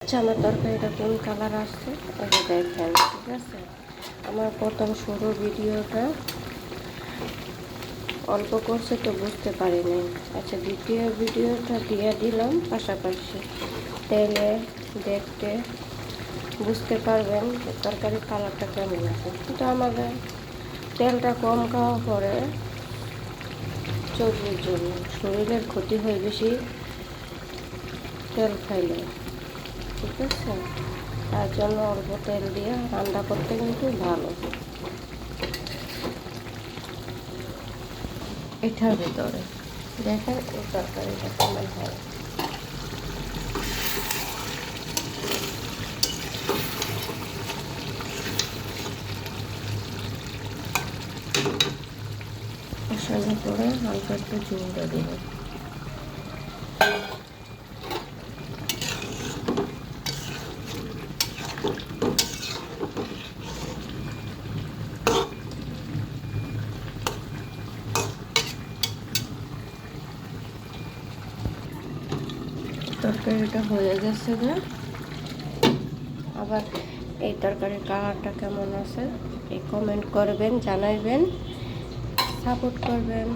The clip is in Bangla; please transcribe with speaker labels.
Speaker 1: আচ্ছা, আমার তরকারিটা কোন কালার আসছে এটা দেখেন। ঠিক আছে, আমার প্রথম শুরু ভিডিওটা অল্প করছে তো বুঝতে পারি নাই। আচ্ছা, দ্বিতীয় ভিডিওটা দিয়ে দিলাম পাশাপাশি, তেলে দেখতে বুঝতে পারবেন যে তরকারির কালারটা কেমন আছে। কিন্তু আমাদের তেলটা কম খাওয়া পরে চর্বির জন্য শরীরের ক্ষতি হয় বেশি তেল খাইলে। ঠিক আছে, তার জন্য অল্প তেল দিয়ে রান্না করতে কিন্তু ভালো। এটার ভিতরে দেখেন এই তরকারিটা কেমন হয়। কষার ভিতরে হালকা একটু ঝোলটা দেবো। তরকারিটা হয়ে গেছে না, আবার এই তরকারির কালারটা কেমন আছে এই কমেন্ট করবেন, জানাইবেন, সাপোর্ট করবেন।